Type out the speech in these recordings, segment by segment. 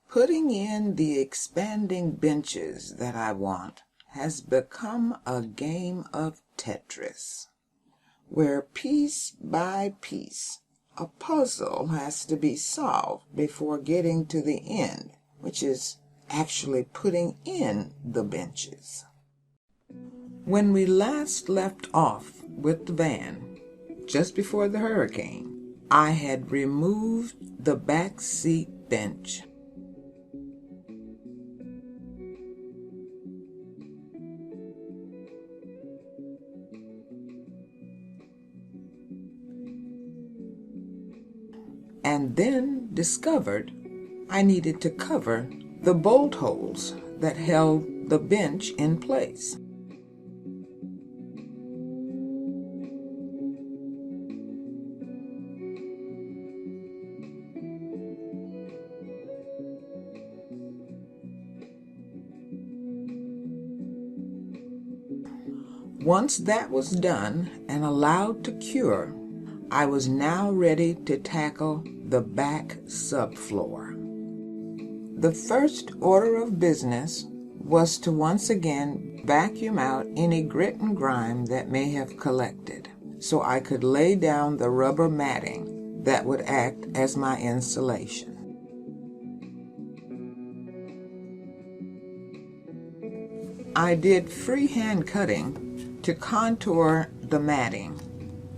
Putting in the expanding benches that I want has become a game of Tetris, where piece by piece a puzzle has to be solved before getting to the end, which is actually putting in the benches. When we last left off with the van, just before the hurricane, I had removed the back seat bench. And then discovered I needed to cover the bolt holes that held the bench in place. Once that was done and allowed to cure, I was now ready to tackle the back subfloor. The first order of business was to once again vacuum out any grit and grime that may have collected, so I could lay down the rubber matting that would act as my insulation. I did freehand cutting to contour the matting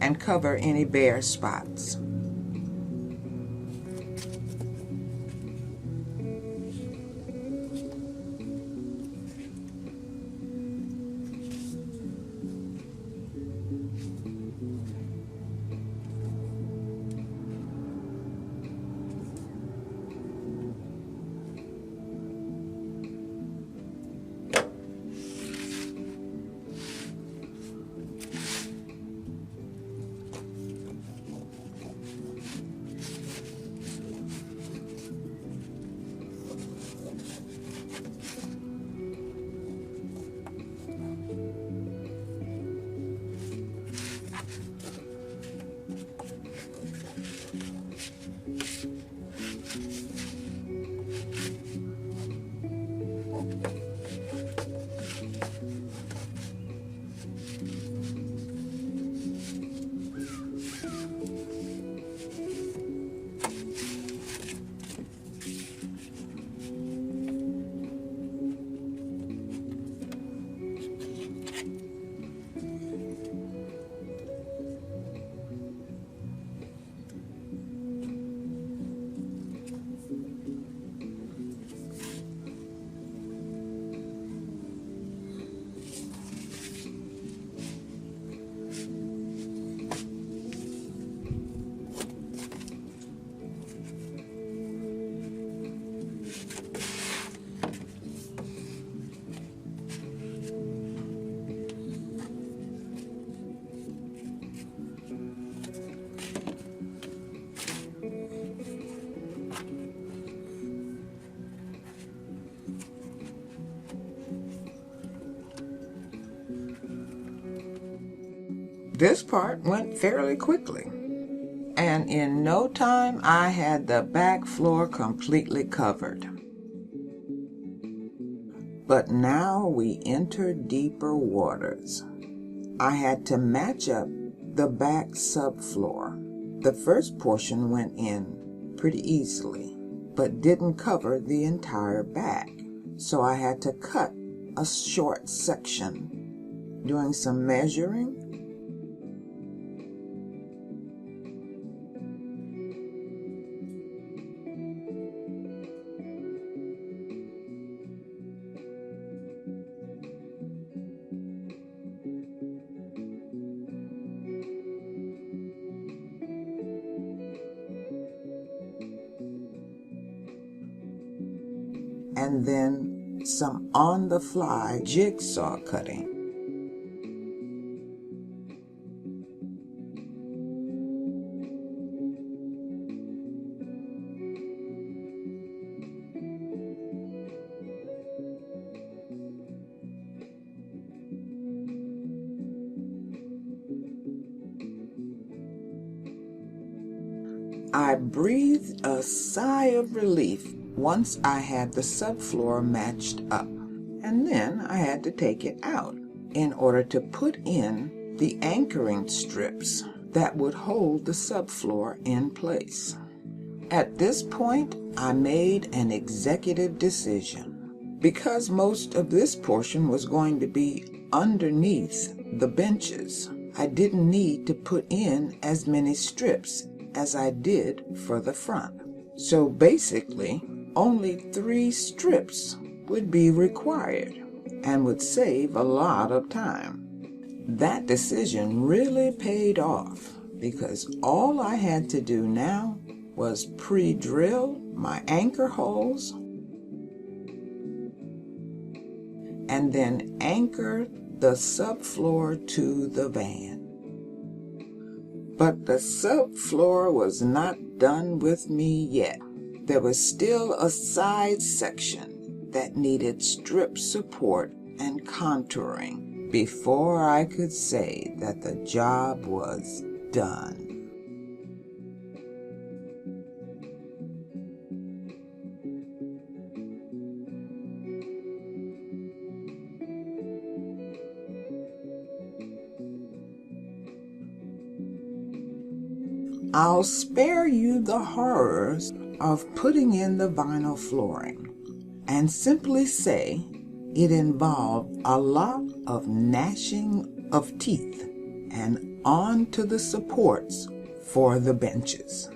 and cover any bare spots. This part went fairly quickly, and in no time I had the back floor completely covered. But now we entered deeper waters. I had to match up the back subfloor. The first portion went in pretty easily, but didn't cover the entire back, so I had to cut a short section. Doing some measuring, and then some on-the-fly jigsaw cutting. I breathed a sigh of relief once I had the subfloor matched up. And then I had to take it out in order to put in the anchoring strips that would hold the subfloor in place. At this point, I made an executive decision. Because most of this portion was going to be underneath the benches, I didn't need to put in as many strips as I did for the front. So basically, only 3 strips would be required and would save a lot of time. That decision really paid off because all I had to do now was pre-drill my anchor holes and then anchor the subfloor to the van. But the subfloor was not done with me yet. There was still a side section that needed strip support and contouring before I could say that the job was done. I'll spare you the horrors of putting in the vinyl flooring and simply say it involved a lot of gnashing of teeth and onto the supports for the benches.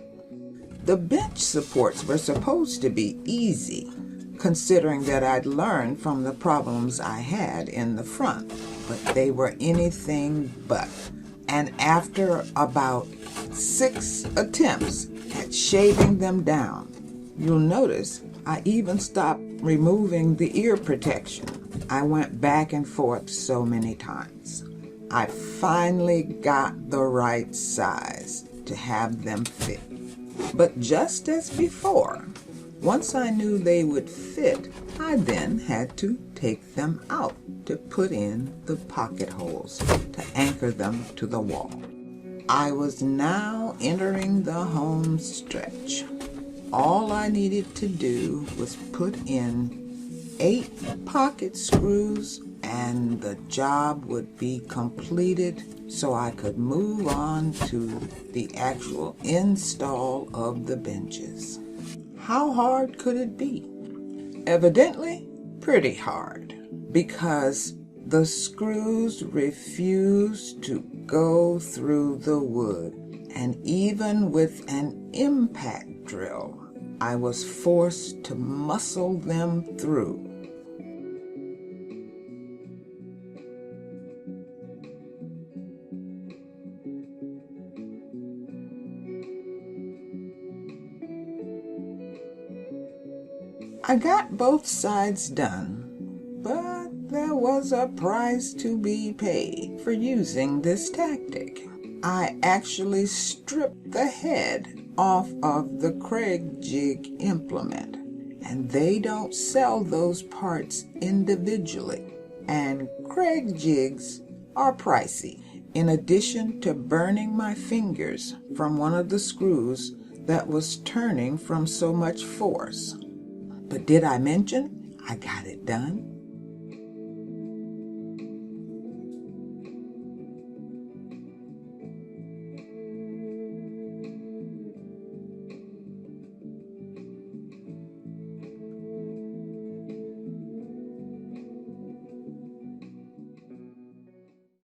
The bench supports were supposed to be easy, considering that I'd learned from the problems I had in the front, but they were anything but. And after about 6 attempts at shaving them down, you'll notice I even stopped removing the ear protection. I went back and forth so many times. I finally got the right size to have them fit. But just as before, once I knew they would fit, I then had to take them out to put in the pocket holes to anchor them to the wall. I was now entering the home stretch. All I needed to do was put in 8 pocket screws and the job would be completed so I could move on to the actual install of the benches. How hard could it be? Evidently, pretty hard, because the screws refused to go through the wood, and even with an impact drill, I was forced to muscle them through. I got both sides done, but there was a price to be paid for using this tactic. I actually stripped the head off of the Kreg jig implement, and they don't sell those parts individually, and Kreg jigs are pricey, in addition to burning my fingers from one of the screws that was turning from so much force. But did I mention I got it done?